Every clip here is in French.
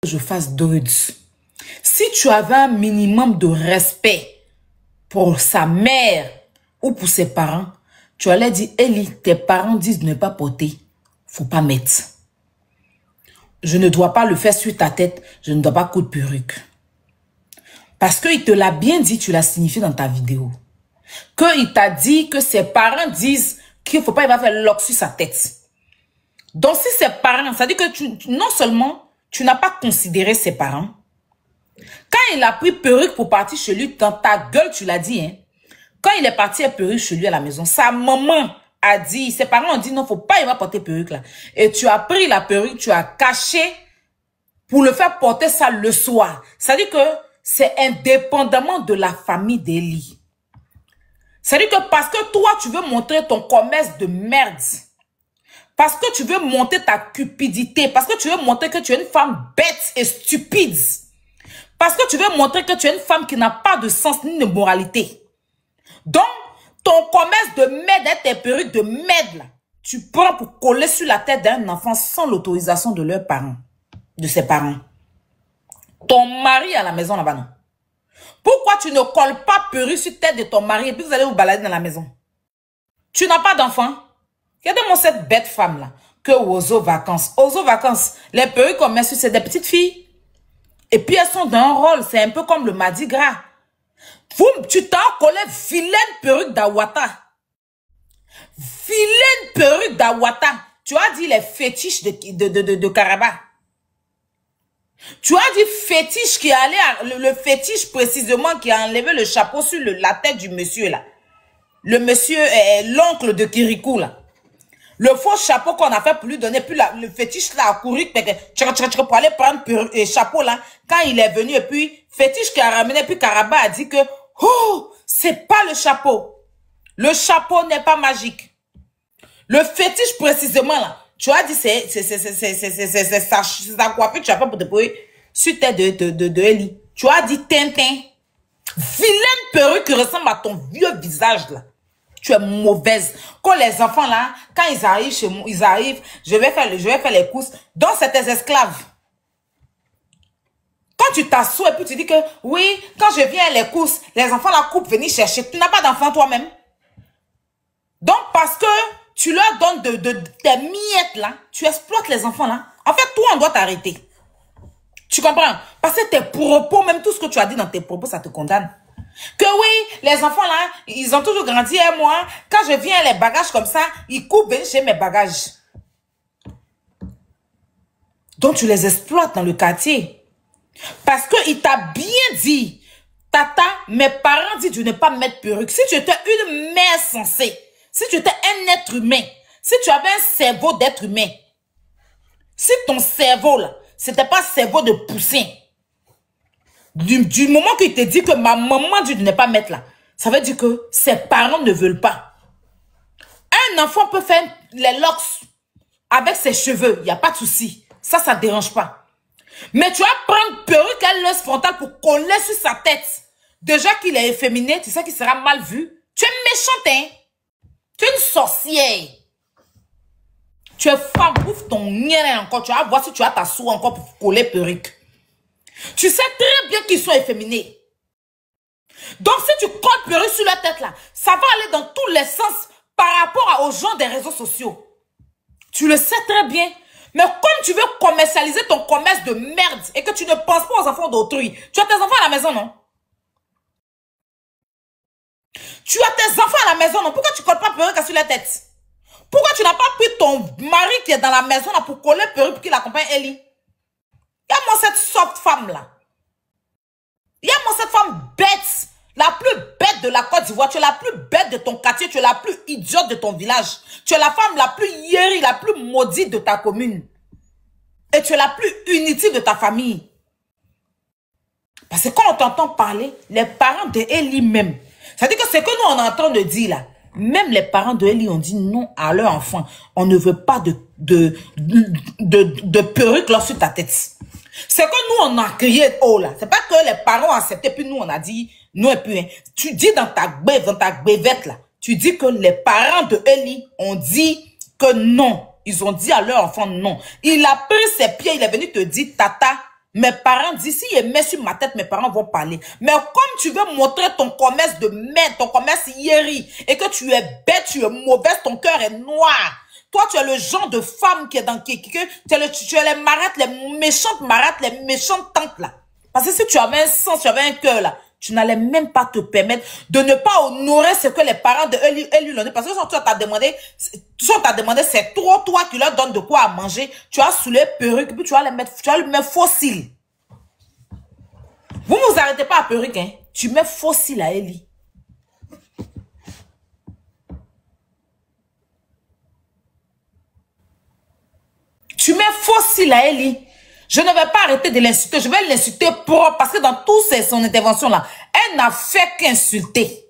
je fasse drugs. Si tu avais un minimum de respect pour sa mère ou pour ses parents, tu allais dire, Eli, tes parents disent de ne pas porter. Faut pas mettre. Je ne dois pas le faire sur ta tête. Je ne dois pas coudre perruque. Parce qu'il te l'a bien dit, tu l'as signifié dans ta vidéo. Qu'il t'a dit que ses parents disent qu'il ne faut pas, il va faire lock sur sa tête. Donc si ses parents, ça dit que non seulement tu n'as pas considéré ses parents, quand il a pris perruque pour partir chez lui, dans ta gueule, tu l'as dit, hein. Quand il est parti à perruque chez lui à la maison, sa maman a dit, ses parents ont dit non, faut pas, il va porter perruque là. Et tu as pris la perruque, tu as caché pour le faire porter ça le soir. Ça dit que c'est indépendamment de la famille d'Eli. Ça dit que parce que toi, tu veux montrer ton commerce de merde, parce que tu veux montrer ta cupidité, parce que tu veux montrer que tu es une femme bête et stupide, parce que tu veux montrer que tu es une femme qui n'a pas de sens ni de moralité. Donc, ton commerce de merde et tes perruques de merde, là, tu prends pour coller sur la tête d'un enfant sans l'autorisation de leurs parents, de ses parents. Ton mari à la maison là-bas, non? Pourquoi tu ne colles pas perruque sur la tête de ton mari et puis vous allez vous balader dans la maison? Tu n'as pas d'enfant? Regardez-moi cette bête femme-là, que Ozo Vacances. Ozo Vacances, les perruques qu'on met sur, c'est des petites filles. Et puis elles sont d'un rôle, c'est un peu comme le Mardi Gras. Tu t'en collé vilaine perruque d'Awata. Vilaine perruque d'Awata. Tu as dit les fétiches de Karaba. Tu as dit fétiche qui allait, le fétiche précisément qui a enlevé le chapeau sur la tête du monsieur là. Le monsieur, l'oncle de Kirikou là. Le faux chapeau qu'on a fait pour lui donner, puis le fétiche là a couru pour aller prendre le chapeau là. Quand il est venu et puis fétiche qui a ramené, puis Karaba a dit que oh, c'est pas le chapeau. Le chapeau n'est pas magique. Le fétiche précisément là. Tu as dit c'est sa coiffure, tu as pas pour te poser sur tête de Eli. Tu as dit Tintin. Vilaine perruque qui ressemble à ton vieux visage là. Tu es mauvaise. Quand les enfants là, quand ils arrivent chez moi, ils arrivent, je vais faire les courses. Donc c'est tes esclaves. Quand tu t'assois et puis tu dis que oui, quand je viens à les courses, les enfants la coupent, venir chercher. Tu n'as pas d'enfant toi-même. Donc parce que tu leur donnes tes miettes là, tu exploites les enfants là. En fait, toi, on doit t'arrêter. Tu comprends? Parce que tes propos, même tout ce que tu as dit dans tes propos, ça te condamne. Que oui, les enfants là, ils ont toujours grandi et moi, quand je viens les bagages comme ça, ils coupent chez mes bagages. Donc tu les exploites dans le quartier. Parce qu'il t'a bien dit, Tata, mes parents disent de ne pas mettre perruque. Si tu étais une mère sensée, si tu étais un être humain, si tu avais un cerveau d'être humain, si ton cerveau là, c'était pas cerveau de poussin, du moment qu'il te dit que ma maman dit de ne pas mettre là, ça veut dire que ses parents ne veulent pas. Un enfant peut faire les locks avec ses cheveux, il n'y a pas de souci. Ça ne dérange pas. Mais tu vas prendre perruque à l'os frontal pour coller sur sa tête. Déjà qu'il est efféminé, tu sais qu'il sera mal vu. Tu es méchante, hein? Tu es une sorcière. Tu es femme, bouffe ton nien encore. Tu vas voir si tu as ta soie encore pour coller perruque. Tu sais très bien qu'ils sont efféminés. Donc si tu colles perruque sur la tête là, ça va aller dans tous les sens par rapport aux gens des réseaux sociaux. Tu le sais très bien. Mais comme tu veux commercialiser ton commerce de merde et que tu ne penses pas aux enfants d'autrui, tu as tes enfants à la maison, non? Tu as tes enfants à la maison, non? Pourquoi tu ne colles pas perruque sur la tête? Pourquoi tu n'as pas pris ton mari qui est dans la maison là pour coller perruque pour qu'il accompagne Eli? Regarde-moi cette soft femme là. Regarde-moi cette femme bête. La plus bête de la Côte d'Ivoire. Tu es la plus bête de ton quartier. Tu es la plus idiote de ton village. Tu es la femme la plus hiérie, la plus maudite de ta commune. Et tu es la plus inutile de ta famille. Parce que quand on t'entend parler, les parents de Eli même, ça veut dire que ce que nous on est en train de dire là, même les parents de Eli ont dit non à leur enfant. On ne veut pas de perruque là sur ta tête. C'est que nous, on a crié haut là. C'est pas que les parents ont accepté, puis nous, on a dit non, et puis hein. Tu dis dans ta bébête là, tu dis que les parents de Eli ont dit que non. Ils ont dit à leur enfant non. Il a pris ses pieds, il est venu te dire, Tata, Mes parents disent, si je mets sur ma tête, mes parents vont parler. Mais comme tu veux montrer ton commerce de merde, ton commerce yéri, et que tu es bête, tu es mauvaise, ton cœur est noir. Toi, tu es le genre de femme qui est dans tu es les marattes, les méchantes marattes, les méchantes tantes là. Parce que si tu avais un sens, tu avais un cœur là, tu n'allais même pas te permettre de ne pas honorer ce que les parents de Eli l'ont dit. Parce que si on t'a demandé, c'est toi qui leur donne de quoi à manger, tu as sous les perruques, puis tu vas lui mettre fossile. Vous ne vous arrêtez pas à perruque, hein. Tu mets fossile à Eli. Tu mets fossile à Eli. Je ne vais pas arrêter de l'insulter. Je vais l'insulter propre parce que dans toute son intervention là, elle n'a fait qu'insulter.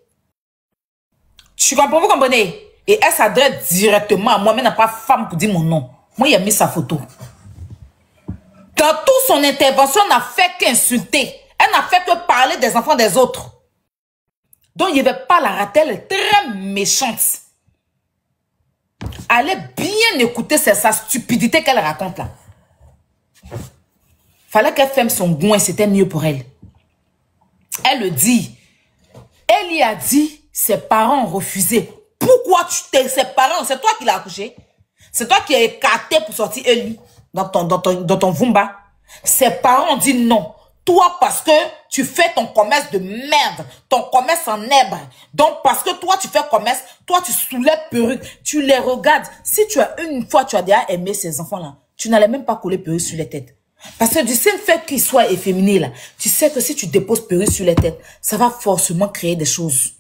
Vous comprenez? Et elle s'adresse directement à moi, mais n'a pas femme pour dire mon nom. Moi, il a mis sa photo. Dans toute son intervention, elle n'a fait qu'insulter. Elle n'a fait que parler des enfants des autres. Donc, il ne va pas la rater. Elle est très méchante. Allez bien écouter sa stupidité qu'elle raconte là. Fallait qu'elle ferme son goût, c'était mieux pour elle. Elle le dit. Elle y a dit, ses parents ont refusé. Pourquoi ses parents, c'est toi qui l'as accouché? C'est toi qui as écarté pour sortir Eli dans ton Vumba. Ses parents ont dit non. Toi, parce que tu fais ton commerce de merde, ton commerce en nèbre. Donc, parce que toi, tu fais commerce, toi, tu soulèves perruques, tu les regardes. Si tu as une fois, tu as déjà aimé ces enfants-là, tu n'allais même pas coller perruques sur les têtes. Parce que du simple fait qu'ils soient efféminés, là, tu sais que si tu déposes perruques sur les têtes, ça va forcément créer des choses.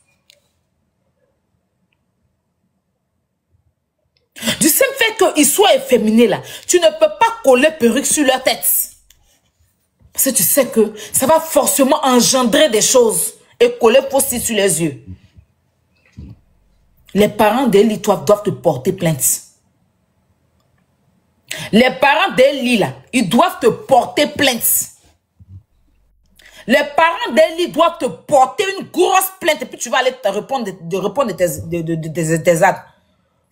Du simple fait qu'ils soient efféminés, là, tu ne peux pas coller perruques sur leur tête. Parce que tu sais que ça va forcément engendrer des choses et coller fossile sur les yeux. Les parents d'Eli doivent te porter plainte. Les parents d'Eli, là, ils doivent te porter plainte. Les parents d'Eli doivent te porter une grosse plainte et puis tu vas aller te répondre de tes actes.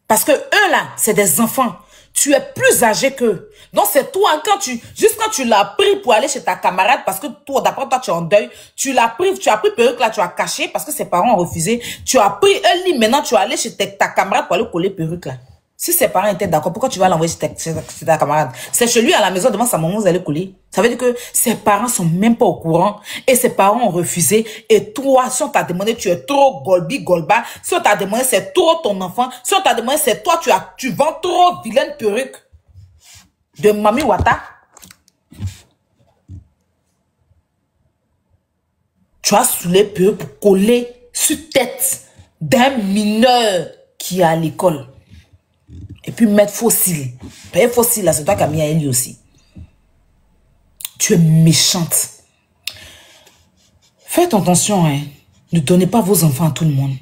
Parce que eux, là, c'est des enfants. Tu es plus âgé qu'eux. Donc, c'est toi, juste quand tu l'as pris pour aller chez ta camarade, parce que toi, d'après toi, tu es en deuil, tu as pris perruque là, tu as caché parce que ses parents ont refusé. Tu as pris un lit, maintenant, tu es allé chez ta camarade pour aller coller perruque là. Si ses parents étaient d'accord, pourquoi tu vas l'envoyer chez ta camarade? C'est chez lui à la maison devant sa maman, vous allez coller. Ça veut dire que ses parents sont même pas au courant et ses parents ont refusé. Et toi, si on t'a demandé, tu es trop golba. Si on t'a demandé, c'est trop ton enfant. Si on t'a demandé, c'est toi, tu vends trop vilaine perruque de Mami Wata. Tu as sous les perruques pour coller sur tête d'un mineur qui est à l'école. Et puis mettre fossile. Payer fossile, là, c'est toi qui as mis à Eli aussi. Tu es méchante. Faites attention, hein. Ne donnez pas vos enfants à tout le monde.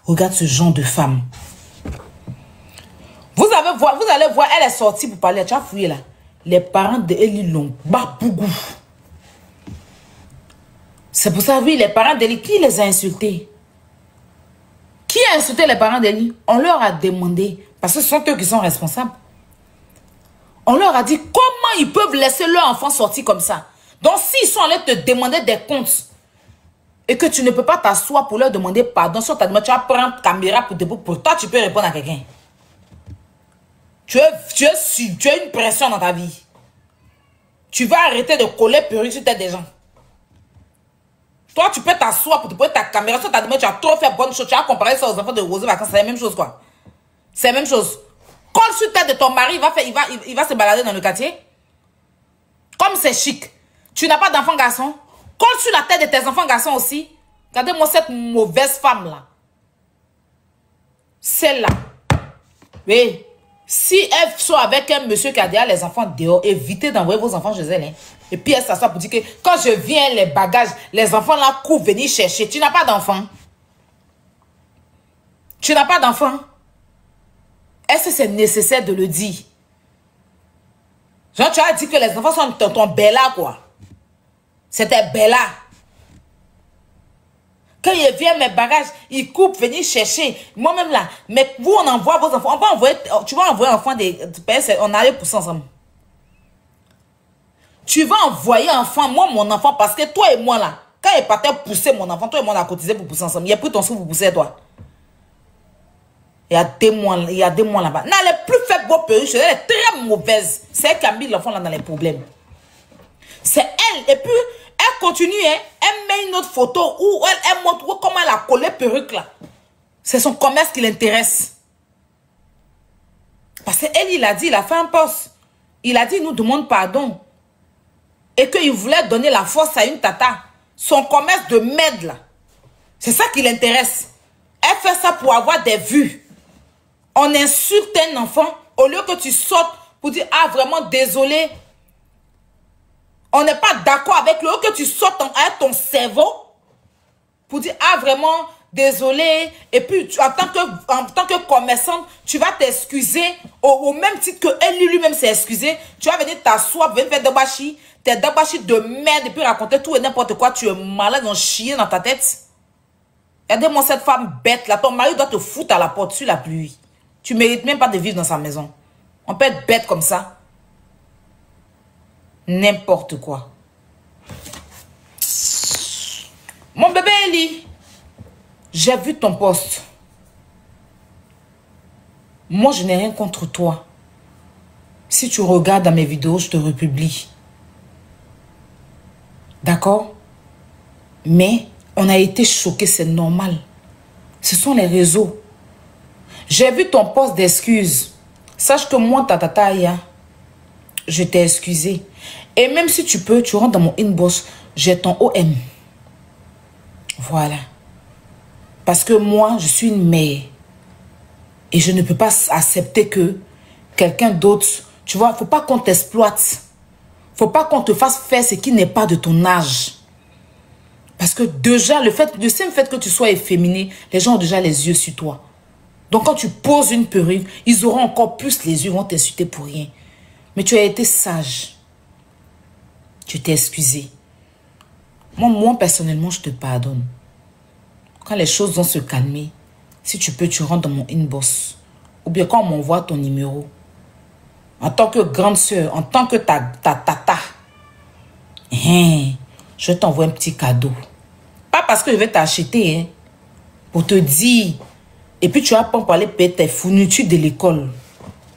Regarde ce genre de femme. Vous allez voir, elle est sortie pour parler. Tu as fouillé là. Les parents de Eli l'ont babougou. C'est pour ça, oui, les parents d'Eli, qui les a insultés? Qui a insulté les parents d'Eli? On leur a demandé. Parce que ce sont eux qui sont responsables. On leur a dit comment ils peuvent laisser leur enfant sortir comme ça. Donc s'ils sont allés te demander des comptes et que tu ne peux pas t'asseoir pour leur demander pardon, si on t'a demandé, tu vas prendre caméra pour toi, tu peux répondre à quelqu'un. Tu as une pression dans ta vie. Tu vas arrêter de coller perruque sur tête des gens. Toi, tu peux t'asseoir pour te prendre ta caméra. Si on t'a demandé, tu as trop fait bonne chose. Tu as comparé ça aux enfants de Rosé Vacances. C'est la même chose, quoi. C'est la même chose. Colle sur tête de ton mari, il va se balader dans le quartier. Comme c'est chic. Tu n'as pas d'enfant garçon. Colle sur la tête de tes enfants garçons aussi. Regardez-moi cette mauvaise femme-là. Celle-là. Oui. Si elle soit avec un monsieur qui a déjà les enfants dehors, évitez d'envoyer vos enfants chez elle. Hein. Et puis elle s'assoit pour dire que quand je viens, les bagages, les enfants là courent venir chercher. Tu n'as pas d'enfant. Tu n'as pas d'enfant. Est-ce que c'est nécessaire de le dire? Genre, tu as dit que les enfants sont ton Bella, quoi. C'était Bella. Quand il vient mes bagages, il coupe, venir chercher. Moi-même là, mais vous, on envoie vos enfants. On va envoyer, tu vas envoyer un enfant, on allait pour ça ensemble. Tu vas envoyer enfant, moi, mon enfant, parce que toi et moi, là, quand il partait pousser mon enfant, toi et moi, on a cotisé pour pousser ensemble. Il n'y a plus ton sou pour pousser, toi. Il y a des mois là-bas. N'allez plus faire vos perruches, elle est très mauvaise. C'est elle qui a mis l'enfant là dans les problèmes. C'est elle. Et puis, elle continue, hein. Elle met une autre photo où elle montre comment elle a collé perruque là. C'est son commerce qui l'intéresse. Parce qu'elle, il a dit, il a fait un poste. Il a dit, il nous demande pardon. Et qu'il voulait donner la force à une tata. Son commerce de merde là. C'est ça qui l'intéresse. Elle fait ça pour avoir des vues. On insulte un enfant au lieu que tu sortes pour dire, ah vraiment désolé. On n'est pas d'accord avec le lieu que tu sortes avec ton cerveau pour dire, ah vraiment désolé. Et puis en tant que commerçante, tu vas t'excuser au même titre que elle lui-même s'est excusé. Tu vas venir t'asseoir, venir faire tes dabashi de merde et puis raconter tout et n'importe quoi. Tu es malade, en chier dans ta tête. Regardez-moi cette femme bête là. Ton mari doit te foutre à la porte sur la pluie. Tu ne mérites même pas de vivre dans sa maison. On peut être bête comme ça. N'importe quoi. Mon bébé Eli, j'ai vu ton poste. Moi, je n'ai rien contre toi. Si tu regardes dans mes vidéos, je te republie. D'accord? Mais on a été choqués, c'est normal. Ce sont les réseaux. J'ai vu ton poste d'excuses. Sache que moi, ta tata, je t'ai excusé. Et même si tu peux, tu rentres dans mon inbox, j'ai ton OM. Voilà. Parce que moi, je suis une mère. Et je ne peux pas accepter que quelqu'un d'autre... Tu vois, il ne faut pas qu'on t'exploite. Il ne faut pas qu'on te fasse faire ce qui n'est pas de ton âge. Parce que déjà, le simple fait que tu sois efféminé, les gens ont déjà les yeux sur toi. Donc quand tu poses une perruque, ils auront encore plus les yeux, ils vont t'insulter pour rien. Mais tu as été sage. Tu t'es excusé. Moi, personnellement, je te pardonne. Quand les choses vont se calmer, si tu peux, tu rentres dans mon inbox. Ou bien quand on m'envoie ton numéro. En tant que grande soeur, en tant que ta tata, je t'envoie un petit cadeau. Pas parce que je vais t'acheter, hein, pour te dire. Et puis tu vas pas pour aller payer tes fournitures de l'école.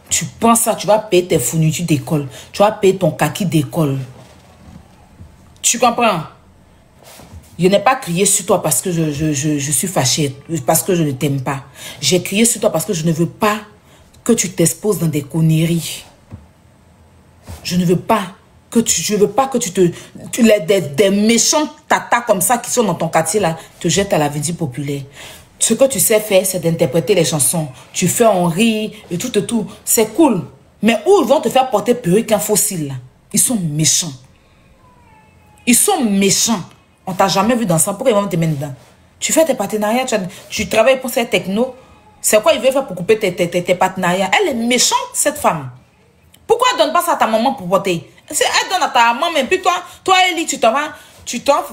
Tu penses ça, tu vas payer tes fournitures d'école. Tu vas payer ton kaki d'école. Tu comprends? Je n'ai pas crié sur toi parce que je suis fâchée, parce que je ne t'aime pas. J'ai crié sur toi parce que je ne veux pas que tu t'exposes dans des conneries. Je ne veux pas que des méchants tatas comme ça qui sont dans ton quartier là, te jettent à la vie populaire. Ce que tu sais faire, c'est d'interpréter les chansons. Tu fais en rire et tout. C'est cool. Mais où ils vont te faire porter perruque un fossile là? Ils sont méchants. Ils sont méchants. On t'a jamais vu dans ça. Pourquoi ils vont te mettre dedans? Tu fais tes partenariats, tu travailles pour ces technos. C'est quoi ils veulent faire pour couper tes partenariats? Elle est méchante, cette femme. Pourquoi elle ne donne pas ça à ta maman pour porter? Elle donne à ta maman, mais puis toi Eli, tu t'en vas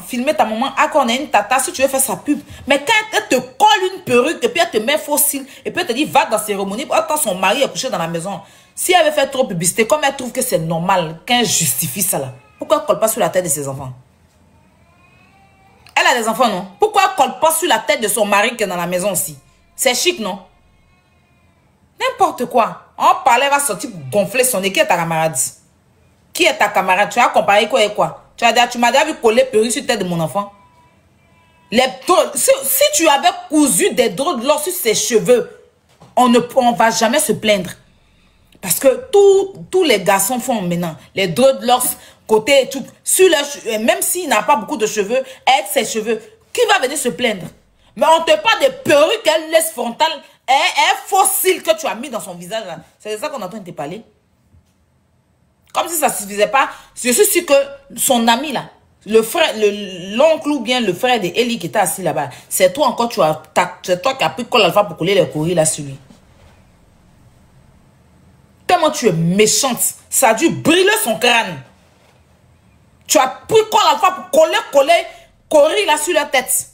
filmer ta maman. Ah, qu'on a une tata, si tu veux faire sa pub. Mais quand elle te colle une perruque, et puis elle te met fossile, et puis elle te dit, va dans la cérémonie, attends, son mari est couché dans la maison. Si elle veut faire trop publicité, comme elle trouve que c'est normal, qu'elle justifie ça là, pourquoi elle ne colle pas sur la tête de ses enfants? Elle a des enfants, non? Pourquoi elle ne colle pas sur la tête de son mari qui est dans la maison aussi? C'est chic, non? N'importe quoi. On parlait, va sortir pour gonfler son nez. Qui est ta camarade? Qui est ta camarade? Tu as comparé quoi et quoi? Tu m'as déjà vu coller perruque sur la tête de mon enfant. Si tu avais cousu des drôles de l'or sur ses cheveux, on ne va jamais se plaindre. Parce que tous les garçons font maintenant. Les drôles de l'or côté et tout. Même s'il n'a pas beaucoup de cheveux, avec ses cheveux, qui va venir se plaindre? Mais on te parle des perruques qu'elle laisse frontale. Un fossile que tu as mis dans son visage. C'est de ça qu'on est en train de te parler. Comme si ça ne suffisait pas. Je suis sûr que son ami là, l'oncle ou bien le frère de Eli qui était assis là-bas, c'est toi encore, c'est toi qui as pris Col Alpha pour coller les courriers là sur lui. Tellement tu es méchante, ça a dû brûler son crâne. Tu as pris Col Alpha pour coller courrier là sur la tête.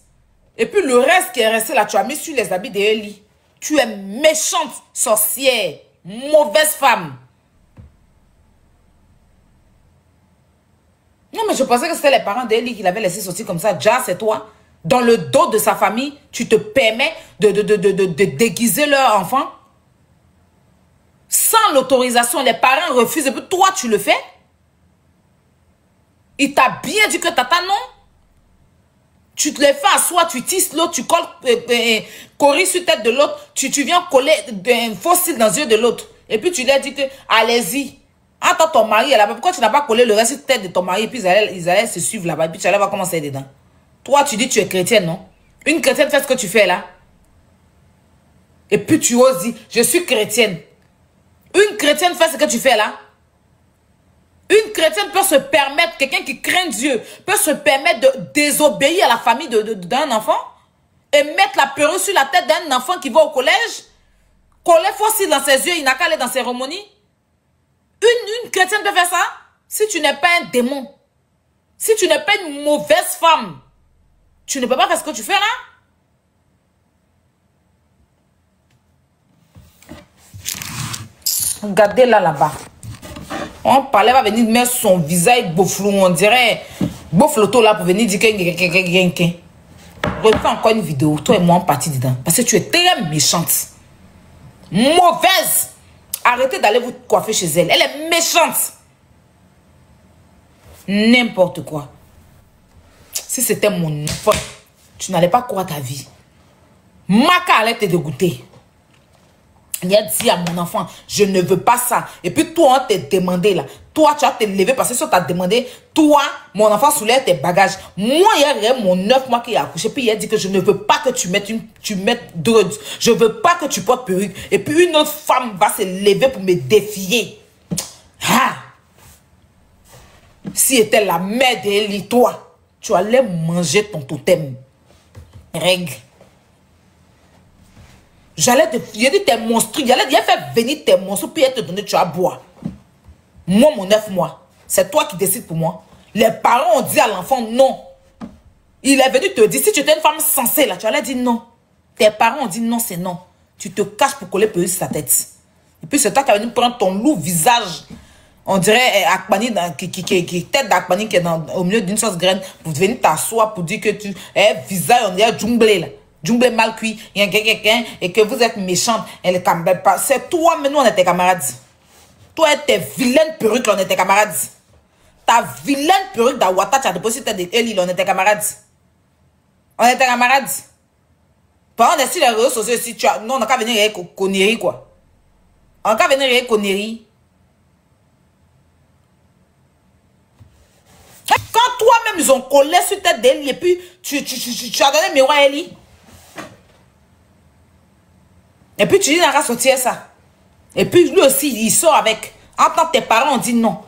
Et puis le reste qui est resté là, tu as mis sur les habits de Eli. Tu es méchante, sorcière, mauvaise femme. Non, mais je pensais que c'était les parents d'Eli qui l'avaient laissé sortir comme ça. Déjà, c'est toi. Dans le dos de sa famille, tu te permets de déguiser leur enfant. Sans l'autorisation, les parents refusent. Et puis toi, tu le fais. Il t'a bien dit que tata, non. Tu te les fais asseoir, tu tisses l'autre, tu colles Cory sur la tête de l'autre. Tu viens coller un fossile dans les yeux de l'autre. Et puis tu leur dis que, allez-y. Attends ton mari là-bas. Pourquoi tu n'as pas collé le reste sur la tête de ton mari et puis ils allaient se suivre là-bas. Et puis tu allais voir comment c'est dedans. Toi, tu dis que tu es chrétienne, non? Une chrétienne fait ce que tu fais là. Et puis tu oses dire, je suis chrétienne. Une chrétienne fait ce que tu fais là. Une chrétienne peut se permettre, quelqu'un qui craint Dieu, peut se permettre de désobéir à la famille d'un enfant et mettre la perruque sur la tête d'un enfant qui va au collège, coller fossile dans ses yeux, il n'a qu'à aller dans ses cérémonies. Une chrétienne peut faire ça si tu n'es pas un démon. Si tu n'es pas une mauvaise femme, tu ne peux pas faire ce que tu fais là. Regardez là-bas. On parlait, va venir mettre son visage beauflou, on dirait beaufloto là pour venir dire que refais encore une vidéo, toi et moi on partit dedans. Parce que tu es très méchante. Mauvaise. Arrêtez d'aller vous coiffer chez elle. Elle est méchante. N'importe quoi. Si c'était mon enfant, tu n'allais pas croire ta vie. Maka allait te dégoûter. Il a dit à mon enfant, je ne veux pas ça. Et puis toi, on t'a demandé là. Toi, tu as te levé parce que si on t'a demandé, toi, mon enfant soulève tes bagages. Moi, il y a mon 9 mois qui a accouché. Puis il a dit que je ne veux pas que tu mettes drugs. Je ne veux pas que tu portes perruque. Et puis une autre femme va se lever pour me défier. Ah! Si était la mère d'Eli, toi, tu allais manger ton totem. Règle. J'allais te dire tes monstres. J'allais faire venir tes monstres puis te donner, tu as boire. Moi, mon 9 mois, c'est toi qui décides pour moi. Les parents ont dit à l'enfant non. Il est venu te dire, si tu étais une femme sensée là, tu allais dire non. Tes parents ont dit non, c'est non. Tu te caches pour coller peu sur sa tête. Et puis c'est toi qui es venu prendre ton lourd visage. On dirait Akbani, tête d'Akbani qui est au milieu d'une sauce graine pour venir t'asseoir pour dire que tu es visage, on dirait djumblé là. Djumblé mal cuit, il y a quelqu'un et que vous êtes méchante. C'est toi, mais nous on était camarades. Toi et tes vilaines perruques, on était camarades. Ta vilaine perruque d'Awata, tu as déposé tête d'Eli, on était camarades. On était camarades. Par contre, si les réseaux sociaux, si tu as. Non, on n'a qu'à venir avec conneries, quoi. On n'a qu'à venir avec conneries. Quand toi-même, ils ont collé sur tête d'Eli et puis tu as donné le miroir à Eli. Et puis tu dis, n'a qu'à sortir ça. Et puis lui aussi, il sort avec. En tant que tes parents ont dit non.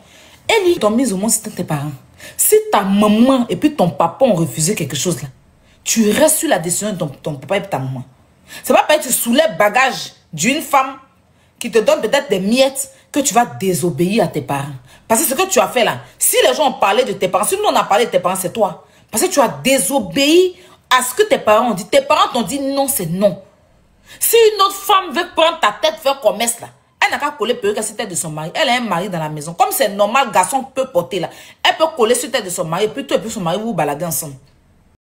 Eli, t'ont mis au monde, c'était tes parents. Si ta maman et puis ton papa ont refusé quelque chose là, tu restes sur la décision de ton papa et ta maman. C'est pas parce que tu soulèves bagage d'une femme qui te donne peut-être des miettes que tu vas désobéir à tes parents. Parce que ce que tu as fait là, si les gens ont parlé de tes parents, si nous on a parlé de tes parents, c'est toi. Parce que tu as désobéi à ce que tes parents ont dit. Tes parents t'ont dit non, c'est non. Si une autre femme veut prendre ta tête, faire commerce là, elle n'a qu'à coller perruque sur la tête de son mari. Elle a un mari dans la maison. Comme c'est normal, garçon peut porter là. Elle peut coller sur la tête de son mari, et puis toi et puis son mari, vous vous baladez ensemble.